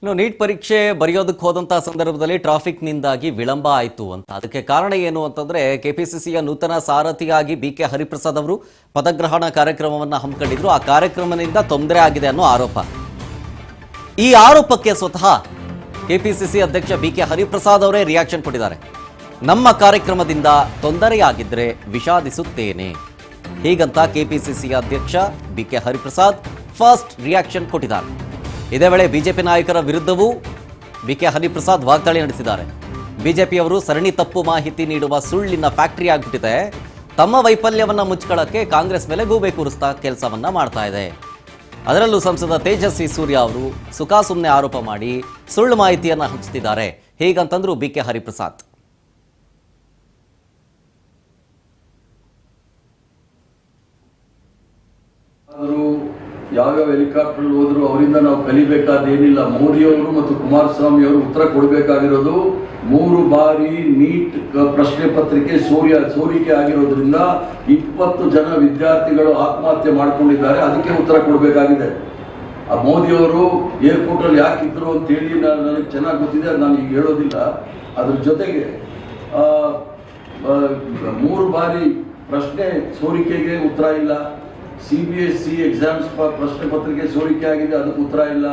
ಇನ್ನು ನೀಟ್ ಪರೀಕ್ಷೆ ಬರೆಯೋದಕ್ಕೆ ಹೋದಂಥ ಸಂದರ್ಭದಲ್ಲಿ ಟ್ರಾಫಿಕ್ನಿಂದಾಗಿ ವಿಳಂಬ ಆಯಿತು ಅಂತ. ಅದಕ್ಕೆ ಕಾರಣ ಏನು ಅಂತಂದರೆ ಕೆಪಿಸಿಸಿಯ ನೂತನ ಸಾರಥಿಯಾಗಿ BK ಹರಿಪ್ರಸಾದ್ ಅವರು ಪದಗ್ರಹಣ ಕಾರ್ಯಕ್ರಮವನ್ನು ಹಮ್ಮಿಕೊಂಡಿದ್ರು. ಆ ಕಾರ್ಯಕ್ರಮದಿಂದ ತೊಂದರೆ ಆಗಿದೆ ಅನ್ನೋ ಆರೋಪ. ಈ ಆರೋಪಕ್ಕೆ ಸ್ವತಃ ಕೆಪಿಸಿಸಿ ಅಧ್ಯಕ್ಷ BK ಹರಿಪ್ರಸಾದ್ ಅವರೇ ರಿಯಾಕ್ಷನ್ ಕೊಟ್ಟಿದ್ದಾರೆ. ನಮ್ಮ ಕಾರ್ಯಕ್ರಮದಿಂದ ತೊಂದರೆಯಾಗಿದ್ದರೆ ವಿಷಾದಿಸುತ್ತೇನೆ, ಹೀಗಂತ ಕೆಪಿಸಿಸಿ ಅಧ್ಯಕ್ಷ BK ಹರಿಪ್ರಸಾದ್ ಫಸ್ಟ್ ರಿಯಾಕ್ಷನ್ ಕೊಟ್ಟಿದ್ದಾರೆ. ಇದೇ ವೇಳೆ ಬಿಜೆಪಿ ನಾಯಕರ ವಿರುದ್ಧವೂ BK ಹರಿಪ್ರಸಾದ್ ವಾಗ್ದಾಳಿ ನಡೆಸಿದ್ದಾರೆ. ಬಿಜೆಪಿಯವರು ಸರಣಿ ತಪ್ಪು ಮಾಹಿತಿ ನೀಡುವ ಸುಳ್ಳಿನ ಫ್ಯಾಕ್ಟರಿ ಆಗಿಬಿಟ್ಟಿದೆ. ತಮ್ಮ ವೈಫಲ್ಯವನ್ನ ಮುಚ್ಕೊಳ್ಳಕ್ಕೆ ಕಾಂಗ್ರೆಸ್ ಮೇಲೆ ಗೂಬೆ ಕೂರಿಸ್ತಾ ಕೆಲಸವನ್ನ ಮಾಡ್ತಾ ಇದೆ. ಅದರಲ್ಲೂ ಸಂಸದ ತೇಜಸ್ವಿ ಸೂರ್ಯ ಅವರು ಸುಖಾಸುಮ್ಮನೆ ಆರೋಪ ಮಾಡಿ ಸುಳ್ಳು ಮಾಹಿತಿಯನ್ನ ಹಂಚುತ್ತಿದ್ದಾರೆ, ಹೀಗಂತಂದ್ರು BK ಹರಿಪ್ರಸಾದ್. ಯಾವ್ಯಾವ ಹೆಲಿಕಾಪ್ಟರ್ ಹೋದ್ರು ಅವರಿಂದ ನಾವು ಕಲಿಬೇಕಾದೇನಿಲ್ಲ. ಮೋದಿ ಅವರು ಮತ್ತು ಕುಮಾರಸ್ವಾಮಿ ಅವರು ಉತ್ತರ ಕೊಡಬೇಕಾಗಿರೋದು 3 ಬಾರಿ ನೀಟ್ ಪ್ರಶ್ನೆ ಪತ್ರಿಕೆ ಸೋರಿಕೆ ಆಗಿರೋದ್ರಿಂದ 20 ಜನ ವಿದ್ಯಾರ್ಥಿಗಳು ಆತ್ಮಹತ್ಯೆ ಮಾಡ್ಕೊಂಡಿದ್ದಾರೆ. ಅದಕ್ಕೆ ಉತ್ತರ ಕೊಡಬೇಕಾಗಿದೆ. ಆ ಮೋದಿ ಅವರು ಏರ್ಪೋರ್ಟ್ ಅಲ್ಲಿ ಯಾಕಿದ್ರು ಅಂತ ಹೇಳಿ ನನಗೆ ಚೆನ್ನಾಗಿ ಗೊತ್ತಿದೆ, ಅದು ನಾನು ಈಗ ಹೇಳೋದಿಲ್ಲ. ಅದ್ರ ಜೊತೆಗೆ 3 ಬಾರಿ ಪ್ರಶ್ನೆ ಸೋರಿಕೆಗೆ ಉತ್ತರ ಇಲ್ಲ. CBSE ಎಕ್ಸಾಮ್ಸ್ ಪ್ರಶ್ನೆ ಪತ್ರಿಕೆ ಸೋರಿಕೆ ಆಗಿದೆ, ಅದಕ್ಕೆ ಉತ್ತರ ಇಲ್ಲ.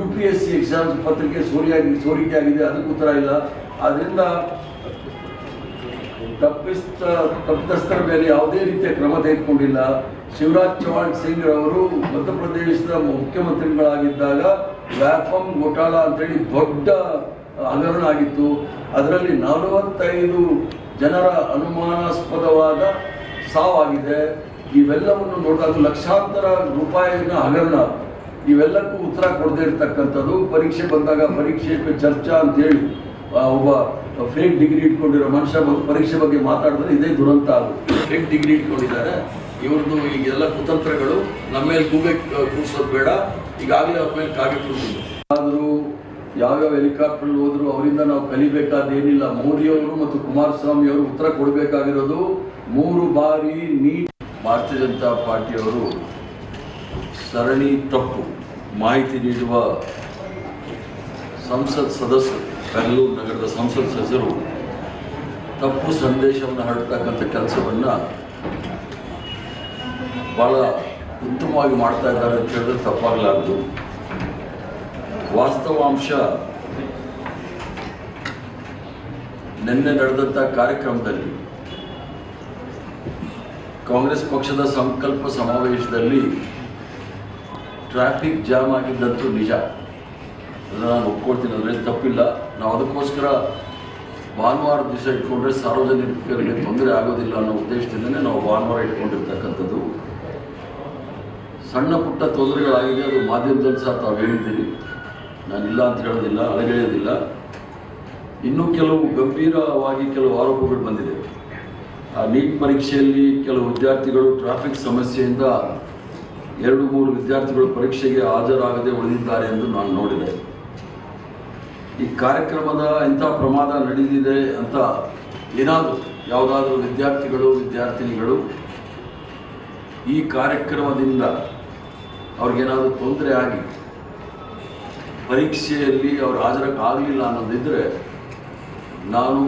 UPSC ಎಕ್ಸಾಮ್ಸ್ ಪತ್ರಿಕೆ ಸೋರಿಕೆ ಆಗಿದೆ, ಅದಕ್ಕೆ ಉತ್ತರ ಇಲ್ಲ. ಆದ್ರಿಂದ ತಪ್ಪಿತಸ್ಥರ ಮೇಲೆ ಯಾವುದೇ ರೀತಿಯ ಕ್ರಮ ತೆಗೆದುಕೊಂಡಿಲ್ಲ. ಶಿವರಾಜ್ ಚೌಹಾಣ್ ಸಿಂಗ್ ಅವರು ಮಧ್ಯಪ್ರದೇಶದ ಮುಖ್ಯಮಂತ್ರಿಗಳಾಗಿದ್ದಾಗ ವ್ಯಾಪಂ ಘೋಟಾಳ ಅಂತೇಳಿ ದೊಡ್ಡ ಹಗರಣ ಆಗಿತ್ತು. ಅದರಲ್ಲಿ 45 ಜನರ ಅನುಮಾನಾಸ್ಪದವಾದ ಸಾವಾಗಿದೆ. ಇವೆಲ್ಲವನ್ನು ನೋಡಿದಾಗ ಲಕ್ಷಾಂತರ ರೂಪಾಯಿನ ಹಗರಣ, ಇವೆಲ್ಲಕ್ಕೂ ಉತ್ತರ ಕೊಡದೇ ಇರ್ತಕ್ಕಂಥದ್ದು. ಪರೀಕ್ಷೆ ಬಂದಾಗ ಪರೀಕ್ಷೆ ಚರ್ಚಾ ಅಂತೇಳಿ ಒಬ್ಬ ಫೇಕ್ ಡಿಗ್ರಿ ಇಟ್ಕೊಂಡಿರೋ ಮನುಷ್ಯ ಪರೀಕ್ಷೆ ಬಗ್ಗೆ ಮಾತಾಡಿದ್ರೆ ಇದೇ ದುರಂತ. ಅದು ಫೇಕ್ ಡಿಗ್ರಿ ಇಟ್ಕೊಂಡಿದ್ದಾರೆ. ಇವ್ರದ್ದು ಈಗೆಲ್ಲ ಕುತಂತ್ರಗಳು ನಮ್ಮ ಮೇಲೆ ಕೂಗೆ ಕೂರಿಸೋದು ಬೇಡ. ಈಗಾಗಲೇ ಅವ್ರ ಮೇಲೆ ಕಾಗೆ ಕೂರಿಸಿದ್ರು. ಆದರೂ ಯಾವ್ಯಾವ ಹೆಲಿಕಾಪ್ಟರ್ ಹೋದ್ರು ಅವರಿಂದ ನಾವು ಕಲಿಬೇಕಾದೇನಿಲ್ಲ. ಮೋದಿ ಅವರು ಮತ್ತು ಕುಮಾರಸ್ವಾಮಿ ಅವರು ಉತ್ತರ ಕೊಡಬೇಕಾಗಿರೋದು 3 ಬಾರಿ ನೀಟ್. ಭಾರತೀಯ ಜನತಾ ಪಾರ್ಟಿಯವರು ಸರಣಿ ತಪ್ಪು ಮಾಹಿತಿ ನೀಡುವ ಸಂಸತ್ ಸದಸ್ಯರು, ಬೆಂಗಳೂರು ನಗರದ ಸಂಸತ್ ಸದಸ್ಯರು ತಪ್ಪು ಸಂದೇಶವನ್ನು ಹರಡ್ತಕ್ಕಂಥ ಕೆಲಸವನ್ನು ಬಹಳ ಉತ್ತಮವಾಗಿ ಮಾಡ್ತಾ ಇದ್ದಾರೆ ಅಂತ ಹೇಳಿದ್ರೆ ತಪ್ಪಾಗಲಾರದು. ವಾಸ್ತವಾಂಶ ನಿನ್ನೆ ನಡೆದಂಥ ಕಾರ್ಯಕ್ರಮದಲ್ಲಿ ಕಾಂಗ್ರೆಸ್ ಪಕ್ಷದ ಸಂಕಲ್ಪ ಸಮಾವೇಶದಲ್ಲಿ ಟ್ರಾಫಿಕ್ ಜಾಮ್ ಆಗಿದ್ದಂತೂ ನಿಜ, ಅದನ್ನು ನಾನು ಒಪ್ಕೊಳ್ತೀನಿ. ಅದರಲ್ಲಿ ತಪ್ಪಿಲ್ಲ. ನಾವು ಅದಕ್ಕೋಸ್ಕರ ಭಾನುವಾರ ದಿವಸ ಇಟ್ಕೊಂಡ್ರೆ ಸಾರ್ವಜನಿಕರಿಗೆ ತೊಂದರೆ ಆಗೋದಿಲ್ಲ ಅನ್ನೋ ಉದ್ದೇಶದಿಂದಲೇ ನಾವು ಭಾನುವಾರ ಇಟ್ಕೊಂಡಿರ್ತಕ್ಕಂಥದ್ದು. ಸಣ್ಣ ಪುಟ್ಟ ತೊಂದರೆಗಳಾಗಿದೆ, ಅದು ಮಾಧ್ಯಮದಲ್ಲಿ ಸಹ ತಾವು ಹೇಳಿದ್ದೀರಿ, ನಾನಿಲ್ಲ ಅಂತ ಹೇಳೋದಿಲ್ಲ, ಅಲಗೆಳೆಯೋದಿಲ್ಲ. ಇನ್ನೂ ಕೆಲವು ಗಂಭೀರವಾಗಿ ಕೆಲವು ಆರೋಪಗಳು ಬಂದಿದೆ. ಆ ನೀಟ್ ಪರೀಕ್ಷೆಯಲ್ಲಿ ಕೆಲವು ವಿದ್ಯಾರ್ಥಿಗಳು ಟ್ರಾಫಿಕ್ ಸಮಸ್ಯೆಯಿಂದ 2-3 ವಿದ್ಯಾರ್ಥಿಗಳು ಪರೀಕ್ಷೆಗೆ ಹಾಜರಾಗದೆ ಉಳಿದಿದ್ದಾರೆ ಎಂದು ನಾನು ನೋಡಿದೆ. ಈ ಕಾರ್ಯಕ್ರಮದ ಇಂಥ ಪ್ರಮಾದ ನಡೆದಿದೆ ಅಂತ ಏನಾದರೂ ಯಾವುದಾದ್ರೂ ವಿದ್ಯಾರ್ಥಿನಿಗಳು ಈ ಕಾರ್ಯಕ್ರಮದಿಂದ ಅವ್ರಿಗೇನಾದರೂ ತೊಂದರೆ ಆಗಿ ಪರೀಕ್ಷೆಯಲ್ಲಿ ಅವ್ರು ಹಾಜರಾಗಲಿಲ್ಲ ಅನ್ನೋದಿದ್ದರೆ ನಾನು